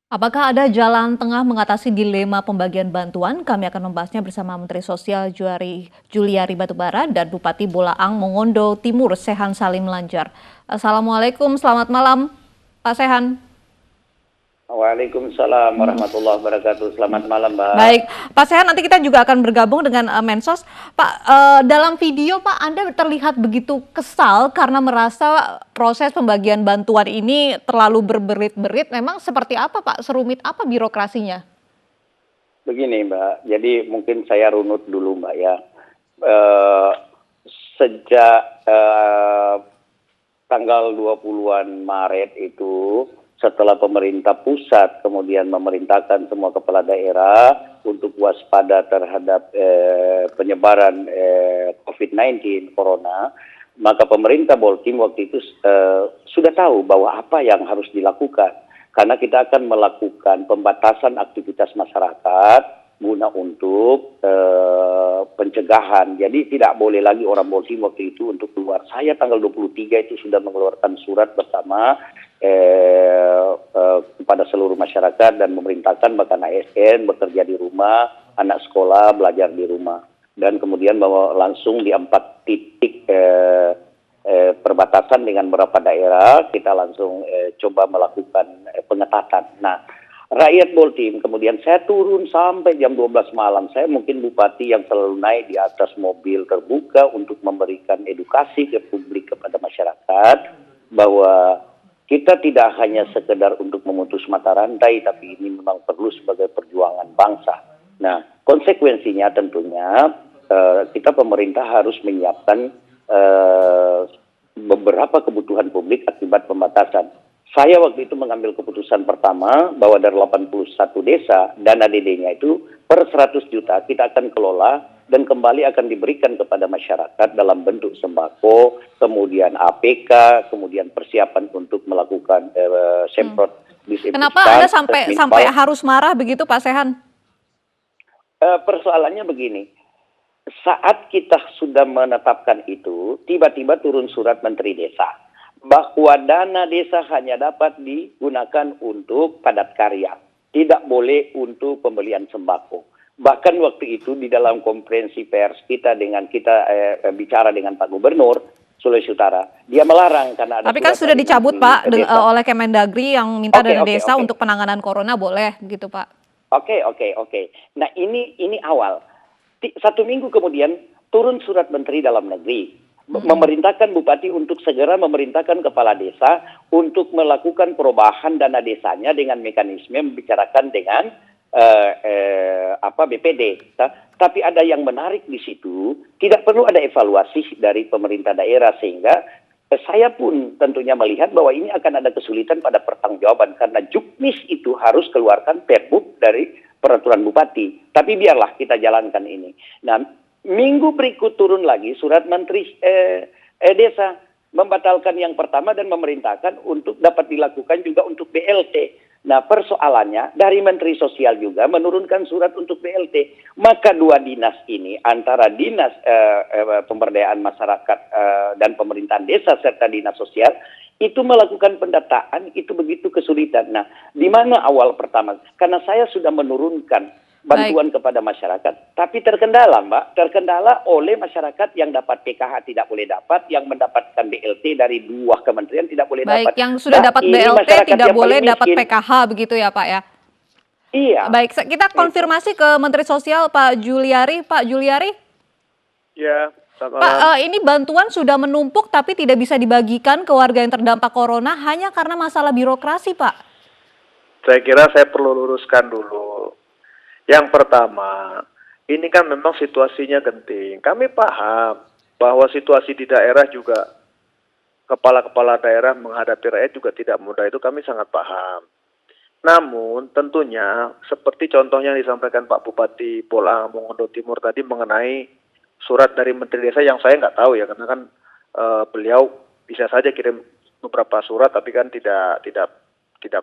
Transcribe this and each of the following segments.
Apakah ada jalan tengah mengatasi dilema pembagian bantuan? Kami akan membahasnya bersama Menteri Sosial Juliari Batubara dan Bupati Bolaang Mongondo Timur Sehan Salim Lanjar. Assalamualaikum, selamat malam Pak Sehan. Waalaikumsalam warahmatullahi wabarakatuh. Selamat malam, Mbak. Baik, Pak Sehan, nanti kita juga akan bergabung dengan Mensos. Pak, dalam video Pak, Anda terlihat begitu kesal karena merasa proses pembagian bantuan ini terlalu berbelit-belit. Memang seperti apa Pak? Serumit apa birokrasinya? Begini, Mbak. Jadi mungkin saya runut dulu, Mbak ya. Eh, Sejak tanggal 20-an Maret itu, setelah pemerintah pusat kemudian memerintahkan semua kepala daerah untuk waspada terhadap penyebaran COVID-19 Corona, maka pemerintah Boltim waktu itu sudah tahu bahwa apa yang harus dilakukan. Karena kita akan melakukan pembatasan aktivitas masyarakat guna untuk pencegahan. Jadi tidak boleh lagi orang Boltim waktu itu untuk keluar. Saya tanggal 23 itu sudah mengeluarkan surat bersama kepada seluruh masyarakat dan memerintahkan bahkan ASN bekerja di rumah, anak sekolah belajar di rumah. Dan kemudian langsung di 4 titik perbatasan dengan beberapa daerah, kita langsung coba melakukan pengetatan. Nah, rakyat Boltim, kemudian saya turun sampai jam 12 malam. Saya mungkin bupati yang selalu naik di atas mobil terbuka untuk memberikan edukasi ke publik, kepada masyarakat, bahwa kita tidak hanya sekedar untuk memutus mata rantai, tapi ini memang perlu sebagai perjuangan bangsa. Nah, konsekuensinya tentunya kita pemerintah harus menyiapkan beberapa kebutuhan publik akibat pembatasan. Saya waktu itu mengambil keputusan pertama bahwa dari 81 desa, dana DD-nya itu per 100 juta kita akan kelola dan kembali akan diberikan kepada masyarakat dalam bentuk sembako, kemudian APK, kemudian persiapan untuk melakukan semprot disinfektan. Kenapa Anda sampai harus marah begitu Pak Sehan? Persoalannya begini, saat kita sudah menetapkan itu, tiba-tiba turun surat Menteri Desa bahwa dana desa hanya dapat digunakan untuk padat karya, tidak boleh untuk pembelian sembako. Bahkan waktu itu di dalam konferensi pers kita bicara dengan Pak Gubernur Sulawesi Utara, dia melarang karena ada. Tapi kan sudah dicabut Pak oleh Kemendagri yang minta dana desa untuk penanganan corona, boleh gitu Pak. Oke. Nah ini awal. 1 minggu kemudian turun surat Menteri Dalam Negeri memerintahkan bupati untuk segera memerintahkan kepala desa untuk melakukan perubahan dana desanya dengan mekanisme membicarakan dengan BPD. Tapi ada yang menarik di situ, tidak perlu ada evaluasi dari pemerintah daerah, sehingga saya pun tentunya melihat bahwa ini akan ada kesulitan pada pertanggungjawaban karena Juknis itu harus keluarkan Perbuk dari peraturan bupati. Tapi biarlah kita jalankan ini. Nah, minggu berikut turun lagi surat Menteri Desa membatalkan yang pertama dan memerintahkan untuk dapat dilakukan juga untuk BLT. Nah, persoalannya dari Menteri Sosial juga menurunkan surat untuk BLT. Maka dua dinas ini, antara dinas pemberdayaan masyarakat dan pemerintahan desa serta dinas sosial, itu melakukan pendataan itu begitu kesulitan. Nah, di mana awal pertama? Karena saya sudah menurunkan bantuan kepada masyarakat, tapi terkendala Mbak, terkendala oleh masyarakat yang dapat PKH tidak boleh dapat, yang mendapatkan BLT dari 2 kementerian tidak boleh dapat. Yang sudah dapat BLT tidak boleh dapat PKH begitu ya Pak ya? Iya. Baik, kita konfirmasi ke Menteri Sosial Pak Juliari. Pak Juliari? Ya, Pak, ini bantuan sudah menumpuk tapi tidak bisa dibagikan ke warga yang terdampak corona hanya karena masalah birokrasi Pak. Saya kira saya perlu luruskan dulu. Yang pertama, ini kan memang situasinya genting. Kami paham bahwa situasi di daerah juga, kepala-kepala daerah menghadapi rakyat juga tidak mudah, itu kami sangat paham. Namun tentunya seperti contohnya yang disampaikan Pak Bupati Bolaang Mongondo Timur tadi mengenai surat dari Menteri Desa yang saya nggak tahu ya, karena kan beliau bisa saja kirim beberapa surat tapi kan tidak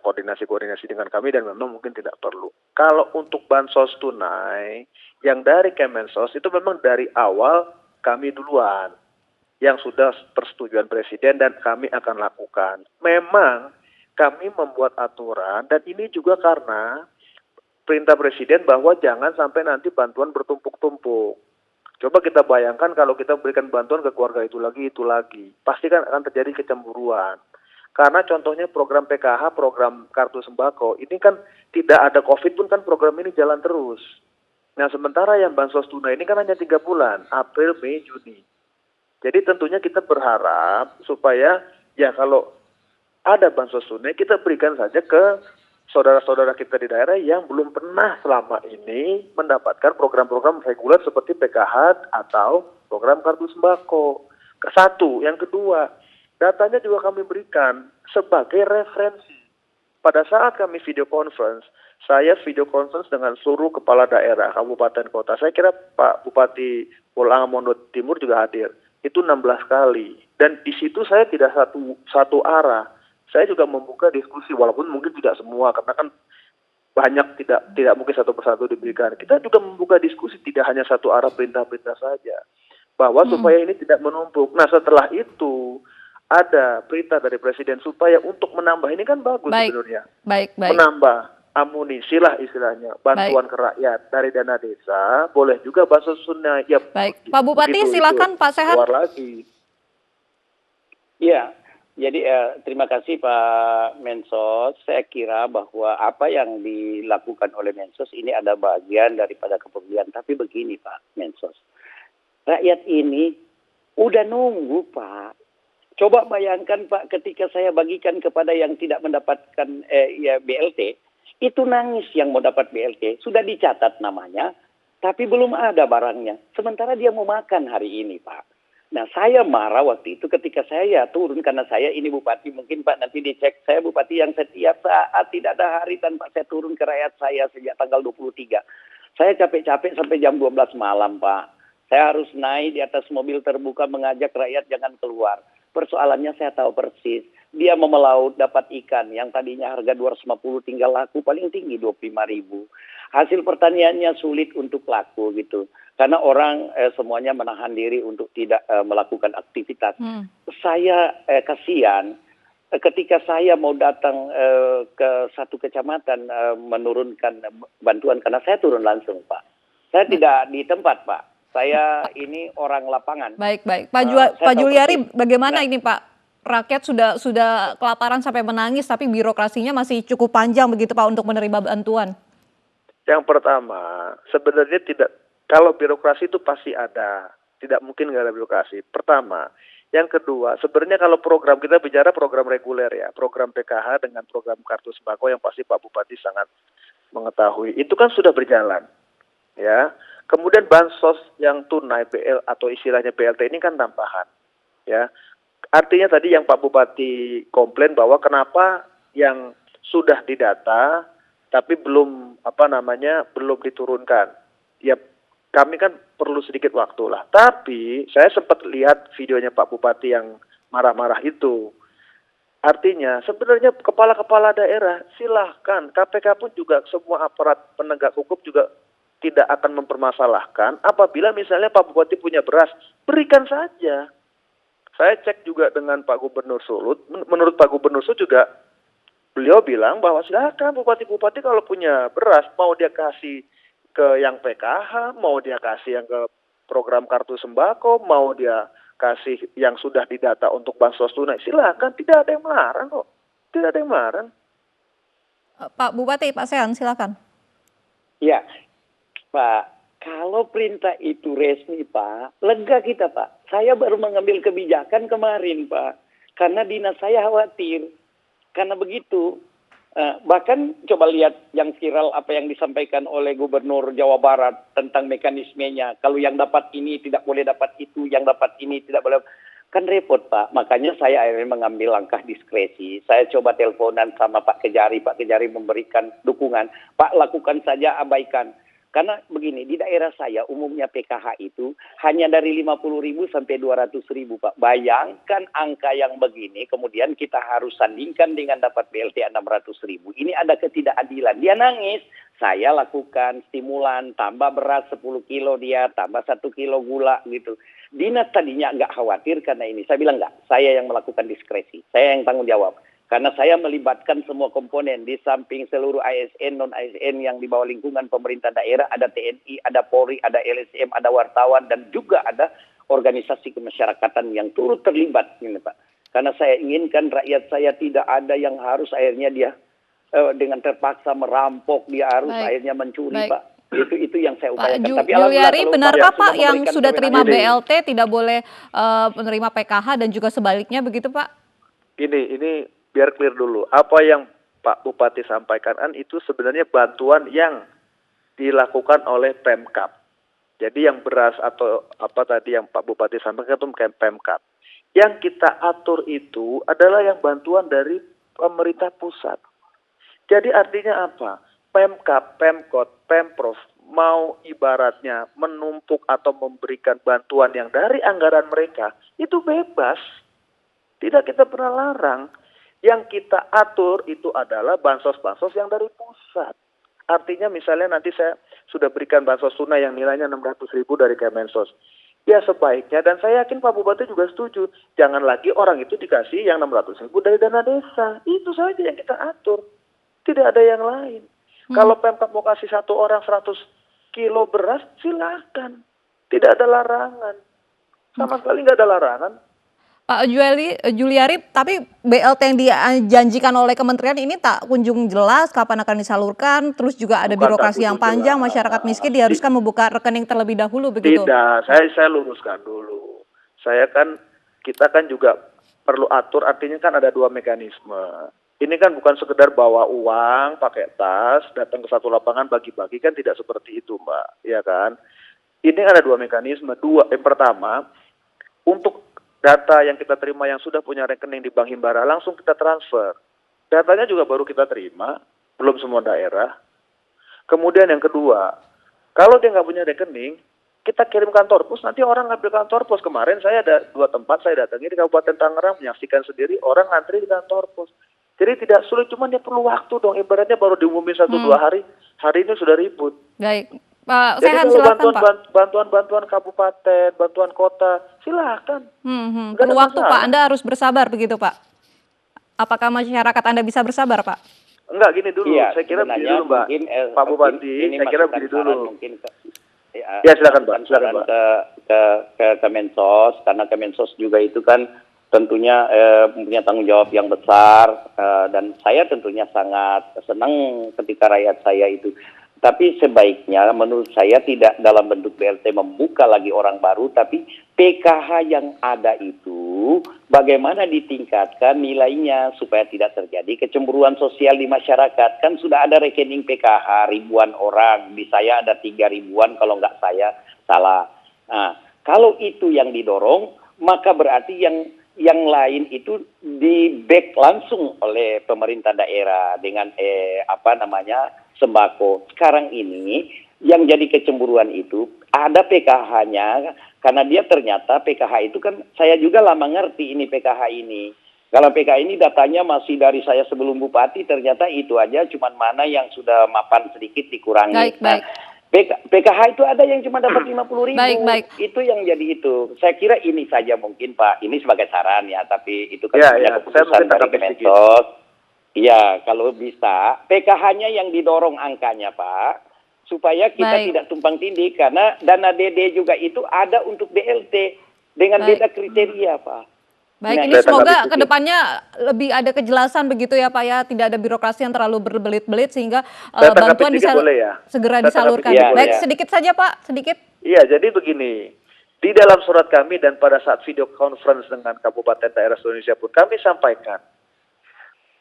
koordinasi dengan kami dan memang mungkin tidak perlu. Kalau untuk bansos tunai yang dari Kemensos itu memang dari awal kami duluan yang sudah persetujuan Presiden dan kami akan lakukan. Memang kami membuat aturan, dan ini juga karena perintah Presiden bahwa jangan sampai nanti bantuan bertumpuk-tumpuk. Coba kita bayangkan kalau kita berikan bantuan ke keluarga itu lagi. Pasti kan akan terjadi kecemburuan. Karena contohnya program PKH, program kartu sembako, ini kan tidak ada COVID pun kan program ini jalan terus. Nah sementara yang bansos tunai ini kan hanya 3 bulan, April, Mei, Juni. Jadi tentunya kita berharap supaya ya kalau ada bansos tunai kita berikan saja ke saudara-saudara kita di daerah yang belum pernah selama ini mendapatkan program-program reguler seperti PKH atau program kartu sembako. Satu, yang kedua, datanya juga kami berikan sebagai referensi. Pada saat kami video conference, saya video conference dengan seluruh kepala daerah, kabupaten kota. Saya kira Pak Bupati Pulangamondo Timur juga hadir. Itu 16 kali. Dan di situ saya tidak satu arah. Saya juga membuka diskusi, walaupun mungkin tidak semua, karena kan banyak tidak mungkin satu persatu diberikan. Kita juga membuka diskusi, tidak hanya satu arah perintah-perintah saja. Bahwa supaya ini tidak menumpuk. Nah setelah itu, ada perintah dari Presiden supaya untuk menambah, ini kan bagus sebenarnya. Baik. Menambah amunisi lah istilahnya, bantuan ke rakyat dari dana desa, boleh juga bansos tunai. Ya, Baik, Pak Bupati silakan Pak Sehat. Keluar lagi. Ya, jadi terima kasih Pak Mensos. Saya kira bahwa apa yang dilakukan oleh Mensos ini ada bagian daripada kepedulian. Tapi begini Pak Mensos, rakyat ini udah nunggu Pak. Coba bayangkan Pak, ketika saya bagikan kepada yang tidak mendapatkan BLT, itu nangis yang mau dapat BLT. Sudah dicatat namanya, tapi belum ada barangnya. Sementara dia mau makan hari ini Pak. Nah saya marah waktu itu ketika saya turun, karena saya ini bupati, mungkin Pak nanti dicek, saya bupati yang setiap saat tidak ada hari tanpa saya turun ke rakyat saya sejak tanggal 23. Saya capek-capek sampai jam 12 malam Pak. Saya harus naik di atas mobil terbuka mengajak rakyat jangan keluar. Persoalannya saya tahu persis, dia mau melaut dapat ikan yang tadinya harga 250 tinggal laku paling tinggi 25.000. Hasil pertaniannya sulit untuk laku gitu. Karena orang semuanya menahan diri untuk tidak melakukan aktivitas. Saya kasihan ketika saya mau datang ke satu kecamatan menurunkan bantuan, karena saya turun langsung Pak. Saya tidak di tempat Pak. Saya ini orang lapangan. Baik. Pak Juliari, bagaimana ini Pak? Rakyat sudah kelaparan sampai menangis, tapi birokrasinya masih cukup panjang begitu Pak untuk menerima bantuan. Yang pertama, sebenarnya kalau birokrasi itu pasti ada. Tidak mungkin nggak ada birokrasi. Pertama. Yang kedua, sebenarnya kalau program, kita bicara program reguler ya. Program PKH dengan program kartu sembako yang pasti Pak Bupati sangat mengetahui. Itu kan sudah berjalan. Ya. Kemudian bansos yang tunai atau istilahnya BLT ini kan tambahan. Ya. Artinya tadi yang Pak Bupati komplain bahwa kenapa yang sudah didata tapi belum belum diturunkan. Ya kami kan perlu sedikit waktu lah. Tapi saya sempat lihat videonya Pak Bupati yang marah-marah itu. Artinya sebenarnya kepala-kepala daerah silahkan, KPK pun juga semua aparat penegak hukum juga tidak akan mempermasalahkan apabila misalnya Pak Bupati punya beras, berikan saja. Saya cek juga dengan Pak Gubernur Sulut, menurut Pak Gubernur Sulut juga beliau bilang bahwa silakan bupati-bupati kalau punya beras, mau dia kasih ke yang PKH, mau dia kasih yang ke program kartu sembako, mau dia kasih yang sudah didata untuk bansos tunai, silakan, tidak ada yang melarang kok. Tidak ada yang melarang. Pak Bupati, Pak Sehan, silakan. Ya, Pak. Kalau perintah itu resmi, Pak, lega kita, Pak. Saya baru mengambil kebijakan kemarin, Pak. Karena dinas saya khawatir. Karena begitu. Bahkan coba lihat yang viral apa yang disampaikan oleh Gubernur Jawa Barat tentang mekanismenya. Kalau yang dapat ini tidak boleh dapat itu, yang dapat ini tidak boleh. Kan repot, Pak. Makanya saya akhirnya mengambil langkah diskresi. Saya coba teleponan sama Pak Kejari. Pak Kejari memberikan dukungan. Pak, lakukan saja, abaikan. Karena begini, di daerah saya umumnya PKH itu hanya dari 50.000 sampai 200.000, Pak. Bayangkan angka yang begini, kemudian kita harus sandingkan dengan dapat BLT 600.000. Ini ada ketidakadilan. Dia nangis, saya lakukan stimulan, tambah beras 10 kilo dia, tambah 1 kilo gula gitu. Dinas tadinya nggak khawatir karena ini. Saya bilang nggak, saya yang melakukan diskresi, saya yang tanggung jawab. Karena saya melibatkan semua komponen, di samping seluruh ASN, non-ASN yang di bawah lingkungan pemerintah daerah, ada TNI, ada Polri, ada LSM, ada wartawan, dan juga ada organisasi kemasyarakatan yang turut terlibat, ini Pak. Karena saya inginkan rakyat saya tidak ada yang harus akhirnya dia dengan terpaksa merampok, dia harus akhirnya mencuri, Baik. Pak. Itu yang saya Pak upayakan. Tapi alhamdulillah Juliari, kalau benarkah Pak Pak sudah yang memberikan sudah terima kewenangan. BLT tidak boleh menerima PKH dan juga sebaliknya begitu Pak? Ini biar clear dulu. Apa yang Pak Bupati sampaikan itu sebenarnya bantuan yang dilakukan oleh Pemkab. Jadi yang beras atau apa tadi yang Pak Bupati sampaikan itu Pemkab. Yang kita atur itu adalah yang bantuan dari pemerintah pusat. Jadi artinya apa? Pemkab, Pemkot, Pemprov mau ibaratnya menumpuk atau memberikan bantuan yang dari anggaran mereka, itu bebas. Tidak kita pernah larang. Yang kita atur itu adalah bansos-bansos yang dari pusat. Artinya misalnya nanti saya sudah berikan bansos tunai yang nilainya 600.000 dari Kemensos. Ya sebaiknya, dan saya yakin Pak Bupati juga setuju, jangan lagi orang itu dikasih yang 600.000 dari dana desa. Itu saja yang kita atur. Tidak ada yang lain. Kalau Pemkab mau kasih satu orang 100 kilo beras, silakan. Tidak ada larangan. Sama sekali nggak ada larangan. Pak Juliari, tapi BLT yang dijanjikan oleh kementerian ini tak kunjung jelas kapan akan disalurkan, terus juga ada Bukan birokrasi tak yang kunjung panjang, jelas. masyarakat miskin diharuskan membuka rekening terlebih dahulu begitu. Tidak, saya luruskan dulu. Kita kan juga perlu atur, artinya kan ada dua mekanisme. Ini kan bukan sekedar bawa uang, pakai tas, datang ke satu lapangan bagi-bagi, kan tidak seperti itu Mbak, ya kan? Ini ada dua mekanisme. Yang pertama, untuk data yang kita terima yang sudah punya rekening di Bank Himbara, langsung kita transfer. Datanya juga baru kita terima, belum semua daerah. Kemudian yang kedua, kalau dia nggak punya rekening, kita kirim kantor pos, nanti orang ngambil kantor pos. Kemarin saya ada 2 tempat saya datangi di Kabupaten Tangerang, menyaksikan sendiri orang antri di kantor pos. Jadi tidak sulit, cuma dia perlu waktu dong. Ibaratnya baru diumumin 1-2 hari, hari ini sudah ribut. Baik, Pak Jadi Sehan kalau silakan Pak. bantuan kabupaten, bantuan kota, silakan. Nggak Perlu ada waktu masalah. Pak, Anda harus bersabar begitu Pak. Apakah masyarakat Anda bisa bersabar Pak? Enggak, gini dulu. Iya, saya kira begini sebenarnya dulu, Mbak. mungkin, Pak Bupati, ini saya kira masukan begini saran dulu. mungkin Ya, silakan, Pak. masukan Silakan, saran Pak. ke Kemensos, karena Kemensos juga itu kan tentunya punya tanggung jawab yang besar, dan saya tentunya sangat senang ketika rakyat saya itu. Tapi sebaiknya menurut saya tidak dalam bentuk BLT membuka lagi orang baru, tapi PKH yang ada itu bagaimana ditingkatkan nilainya supaya tidak terjadi kecemburuan sosial di masyarakat. Kan sudah ada rekening PKH ribuan orang, di saya ada 3 ribuan kalau nggak saya salah. Nah, kalau itu yang didorong, maka berarti yang lain itu di back langsung oleh pemerintah daerah dengan sembako. Sekarang ini yang jadi kecemburuan itu ada PKH-nya, karena dia ternyata PKH itu kan saya juga lama ngerti ini PKH ini. Kalau PKH ini datanya masih dari saya sebelum Bupati, ternyata itu aja cuman mana yang sudah mapan sedikit dikurangi. Baik. PKH itu ada yang cuma dapat 50.000. Baik. Itu yang jadi itu. Saya kira ini saja mungkin Pak. Ini sebagai saran ya, tapi itu kan Ya, keputusan saya mungkin dari tanggapi sedikit. Kemensos. Iya, kalau bisa PKH-nya yang didorong angkanya Pak, supaya kita tidak tumpang tindih, karena dana DD juga itu ada untuk BLT dengan beda kriteria Pak. Baik, Nah, ini semoga tanggapi sedikit. kedepannya lebih ada kejelasan begitu ya Pak ya, tidak ada birokrasi yang terlalu berbelit-belit sehingga Saya tanggapi bantuan sedikit bisa boleh ya? segera Saya disalurkan. tanggapi sedikit Baik, boleh ya? sedikit saja Pak, sedikit. Iya, jadi begini. Di dalam surat kami dan pada saat video conference dengan Kabupaten Daerah seluruh Indonesia pun kami sampaikan,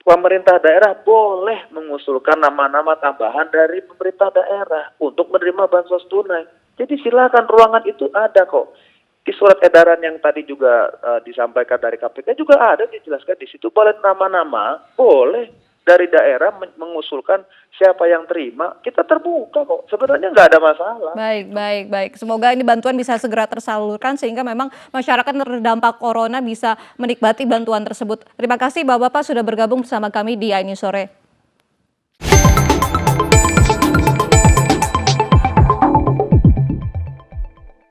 pemerintah daerah boleh mengusulkan nama-nama tambahan dari pemerintah daerah untuk menerima bansos tunai. Jadi silakan, ruangan itu ada kok. Di surat edaran yang tadi juga disampaikan dari KPK juga ada dijelaskan di situ, boleh nama-nama, boleh dari daerah mengusulkan siapa yang terima, kita terbuka kok. Sebenarnya nggak ada masalah. Baik. Semoga ini bantuan bisa segera tersalurkan sehingga memang masyarakat terdampak corona bisa menikmati bantuan tersebut. Terima kasih Bapak-bapak sudah bergabung bersama kami di AI News Sore.